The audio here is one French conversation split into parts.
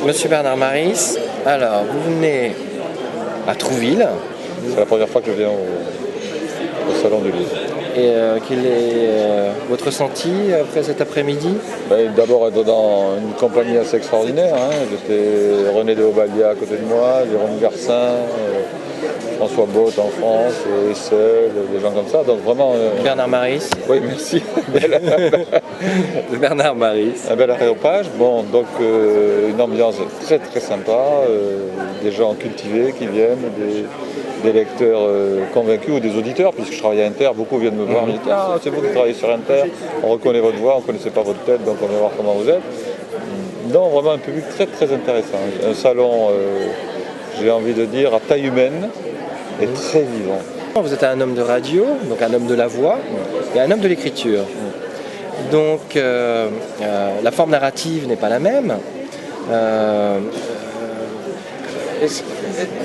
Monsieur Bernard Maris, alors vous venez à Trouville. C'est la première fois que je viens au Salon du Livre. Et quel est votre ressenti après cet après-midi? D'abord être dans une compagnie assez extraordinaire. J'étais René de Obalia à côté de moi, Jérôme Garcin, François Botte en France, et seul, des gens comme ça. Donc vraiment. Bernard Maris. Oui, merci. Bernard Maris. Un bel aréopage. Bon, donc une ambiance très très sympa, des gens cultivés qui viennent, des lecteurs convaincus ou des auditeurs, puisque je travaille à Inter, beaucoup viennent me voir, me disent ah c'est vous qui travaillez sur Inter, on reconnaît votre voix, on ne connaissait pas votre tête, donc on vient voir comment vous êtes. Non, vraiment un public très très intéressant. Un salon, j'ai envie de dire, à taille humaine et très vivant. Vous êtes un homme de radio, donc un homme de la voix, et un homme de l'écriture. Donc la forme narrative n'est pas la même.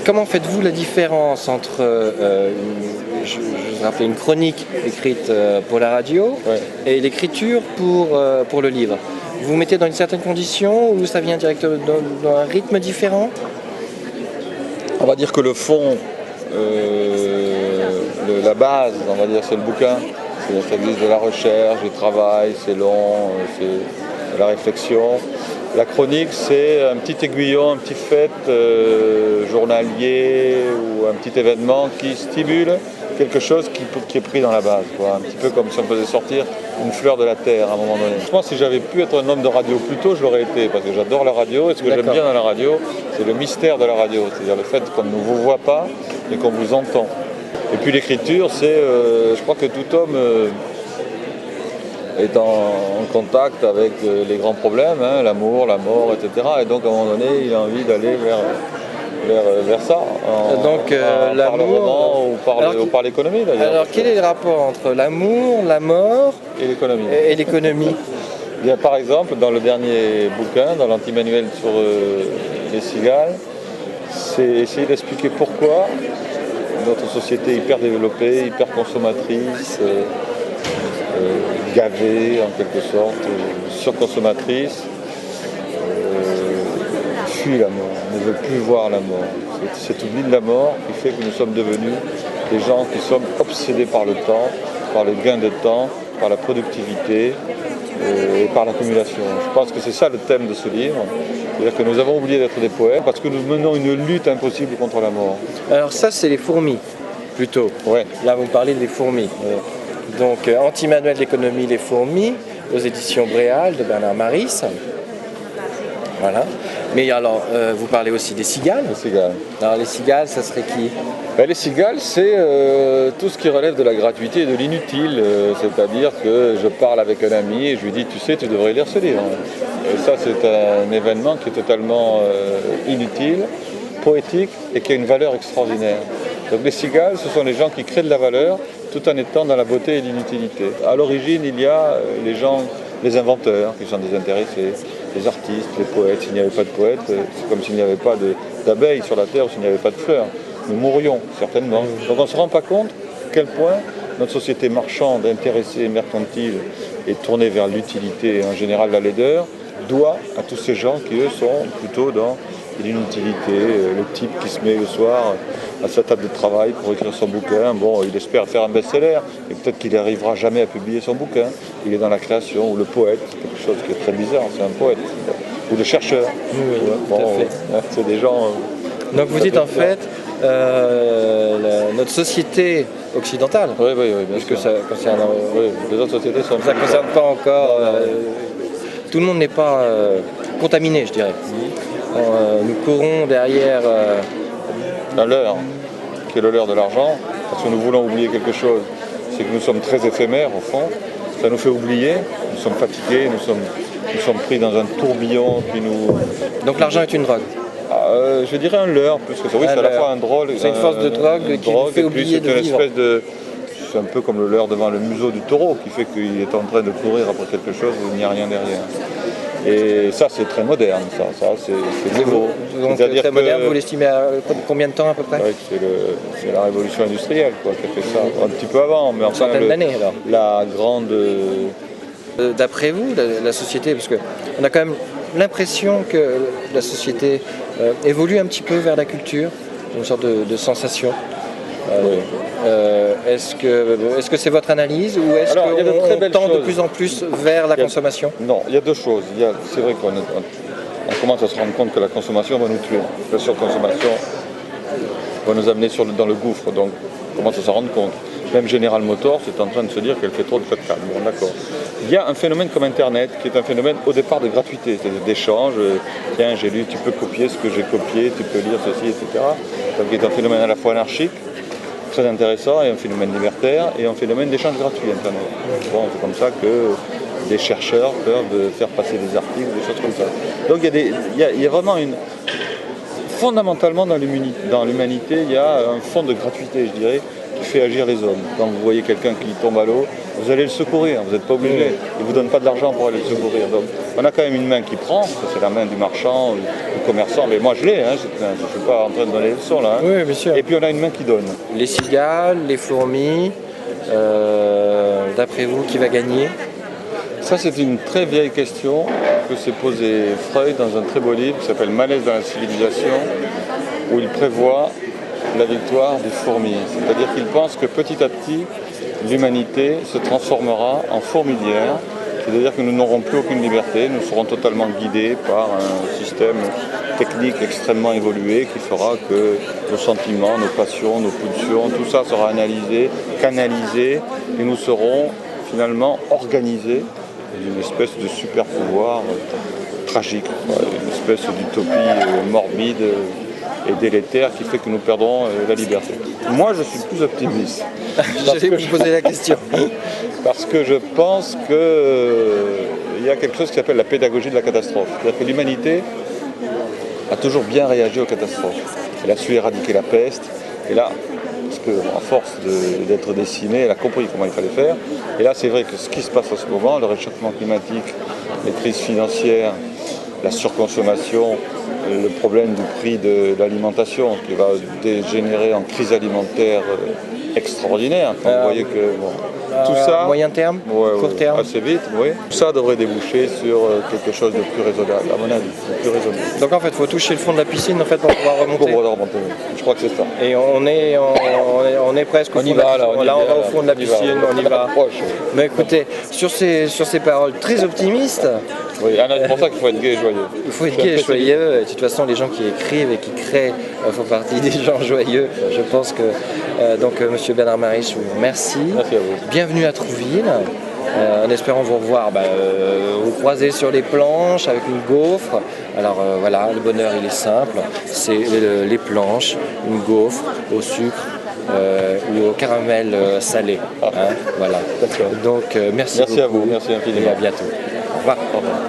Comment faites-vous la différence entre, je vous rappelle, une chronique écrite pour la radio et l'écriture pour le livre? Vous vous mettez dans une certaine condition ou ça vient directement dans un rythme différent? On va dire que le fond, la base, on va dire, c'est le bouquin. Ça existe de la recherche, du travail, c'est long, c'est de la réflexion. La chronique, c'est un petit aiguillon, un petit fait journalier ou un petit événement qui stimule quelque chose qui est pris dans la base, quoi. Un petit peu comme si on faisait sortir une fleur de la terre à un moment donné. Je pense que si j'avais pu être un homme de radio plus tôt, je l'aurais été, parce que j'adore la radio, et ce que j'aime bien dans la radio, c'est le mystère de la radio, c'est-à-dire le fait qu'on ne vous voit pas et qu'on vous entend. Et puis l'écriture, c'est, je crois que tout homme est en contact avec les grands problèmes, l'amour, la mort, etc. Et donc à un moment donné, il a envie d'aller vers ça, par le roman ou par l'économie d'ailleurs. Alors quel est le rapport entre l'amour, la mort et l'économie Bien, par exemple, dans le dernier bouquin, dans l'anti-manuel sur les cigales, c'est essayer d'expliquer pourquoi notre société hyper développée, hyper consommatrice, gavée en quelque sorte, surconsommatrice, fuit la mort, ne veut plus voir la mort. C'est cet oubli de la mort qui fait que nous sommes devenus des gens qui sommes obsédés par le temps, par le gain de temps, par la productivité et par l'accumulation. Je pense que c'est ça le thème de ce livre. C'est-à-dire que nous avons oublié d'être des poètes parce que nous menons une lutte impossible contre la mort. Alors ça, c'est les fourmis, plutôt. Ouais. Là, vous parlez des fourmis. Ouais. Donc, Anti-manuel d'économie, les fourmis, aux éditions Bréal de Bernard Maris. Voilà. Mais alors, vous parlez aussi des cigales. Les cigales. Alors, les cigales, ça serait qui? Les cigales, c'est tout ce qui relève de la gratuité et de l'inutile. C'est-à-dire que je parle avec un ami et je lui dis, tu sais, tu devrais lire ce livre. Et ça, c'est un événement qui est totalement inutile, poétique et qui a une valeur extraordinaire. Donc les cigales, ce sont les gens qui créent de la valeur tout en étant dans la beauté et l'inutilité. À l'origine, il y a les gens, les inventeurs qui sont désintéressés, les artistes, les poètes. S'il n'y avait pas de poètes, c'est comme s'il n'y avait pas d'abeilles sur la terre ou s'il n'y avait pas de fleurs. Nous mourrions, certainement. Donc on ne se rend pas compte à quel point notre société marchande, intéressée, mercantile et tournée vers l'utilité et en général la laideur, doit à tous ces gens qui, eux, sont plutôt dans l'inutilité. Le type qui se met le soir à sa table de travail pour écrire son bouquin, bon, il espère faire un best-seller, et peut-être qu'il n'arrivera jamais à publier son bouquin. Il est dans la création, ou le poète, quelque chose qui est très bizarre, c'est un poète. Ou le chercheur. Oui, tout à fait. C'est des gens... Donc vous dites en fait, notre société occidentale, oui, bien puisque sûr. ça concerne, Les autres sociétés sont... ça ne concerne pas encore... tout le monde n'est pas contaminé, je dirais. Nous courons derrière... un leurre, qui est le leurre de l'argent, parce que nous voulons oublier quelque chose. C'est que nous sommes très éphémères, au fond. Ça nous fait oublier, nous sommes fatigués, nous sommes pris dans un tourbillon qui nous... Donc l'argent est une drogue? Je dirais un leurre, plus que ça. Oui, c'est à la fois un drôle... C'est une force de drogue qui nous fait oublier de vivre. C'est un peu comme le leurre devant le museau du taureau, qui fait qu'il est en train de courir après quelque chose où il n'y a rien derrière. Et ça, c'est très moderne, ça c'est nouveau. Donc très moderne, vous l'estimez à combien de temps à peu près? C'est la révolution industrielle qui a fait ça, un petit peu avant. Mais enfin, centaine d'années alors. La grande... D'après vous, la société, parce qu'on a quand même l'impression que la société évolue un petit peu vers la culture, une sorte de sensation. Oui. Est-ce que c'est votre analyse ou est-ce Alors, il y a de très qu'on belles tend de choses. plus en plus vers la consommation? Non, il y a deux choses. C'est vrai qu'on commence à se rendre compte que la consommation va nous tuer. La surconsommation va nous amener dans le gouffre, donc on commence à s'en rendre compte. Même General Motors est en train de se dire qu'elle fait trop de 4x4. Bon, d'accord. Il y a un phénomène comme Internet, qui est un phénomène au départ de gratuité, c'est-à-dire d'échange. Tiens, j'ai lu, tu peux copier ce que j'ai copié, tu peux lire ceci, etc. Donc, il est un phénomène à la fois anarchique, très intéressant, et un phénomène libertaire, et un phénomène d'échange gratuit, Internet. Bon, c'est comme ça que des chercheurs peuvent faire passer des articles, des choses comme ça. Donc, il y a vraiment fondamentalement dans l'humanité, il y a un fond de gratuité, je dirais, qui fait agir les hommes. Quand vous voyez quelqu'un qui tombe à l'eau, vous allez le secourir, vous n'êtes pas obligé. Il ne vous donne pas de l'argent pour aller le secourir. Donc, on a quand même une main qui prend, c'est la main du marchand, du commerçant, mais moi je l'ai, hein, je ne suis pas en train de donner les leçons là. Hein. Oui, bien sûr. Et puis on a une main qui donne. Les cigales, les fourmis, d'après vous, qui va gagner? Ça, c'est une très vieille question que s'est posée Freud dans un très beau livre qui s'appelle Malaise dans la civilisation, où il prévoit la victoire des fourmis. C'est-à-dire qu'il pense que petit à petit, l'humanité se transformera en fourmilière, c'est-à-dire que nous n'aurons plus aucune liberté, nous serons totalement guidés par un système technique extrêmement évolué qui fera que nos sentiments, nos passions, nos pulsions, tout ça sera analysé, canalisé, et nous serons finalement organisés d'une espèce de super pouvoir tragique, une espèce d'utopie morbide et délétère qui fait que nous perdrons la liberté. Moi, je suis plus optimiste. J'allais vous poser la question. Parce que je pense qu'il y a quelque chose qui s'appelle la pédagogie de la catastrophe. C'est-à-dire que l'humanité a toujours bien réagi aux catastrophes. Elle a su éradiquer la peste, et là, parce qu'à force d'être décimée, elle a compris comment il fallait faire. Et là, c'est vrai que ce qui se passe en ce moment, le réchauffement climatique, les crises financières, la surconsommation, le problème du prix de l'alimentation qui va dégénérer en crise alimentaire extraordinaire. Quand vous voyez que tout ça, moyen terme, court terme, assez vite, oui. Tout ça devrait déboucher sur quelque chose de plus raisonnable, à mon avis, de plus raisonnable. Donc en fait, il faut toucher le fond de la piscine en fait pour pouvoir remonter. Pour remonter, oui. Je crois que c'est ça. Et on est presque au fond de la piscine. Là, on va au fond de la piscine, on y va. Mais écoutez, sur ces paroles très optimistes. Oui, c'est pour ça qu'il faut être gai et joyeux. Il faut être gai et joyeux. Et de toute façon, les gens qui écrivent et qui créent font partie des gens joyeux. Je pense que Monsieur Bernard Maris, je vous remercie. Merci à vous. Bienvenue à Trouville. En espérant vous revoir, vous croiser sur les planches avec une gaufre. Alors voilà, le bonheur il est simple, c'est les planches, une gaufre au sucre ou au caramel salé. Hein, voilà. Donc merci beaucoup. À vous, merci infiniment. Et à bientôt. Au revoir. Au revoir.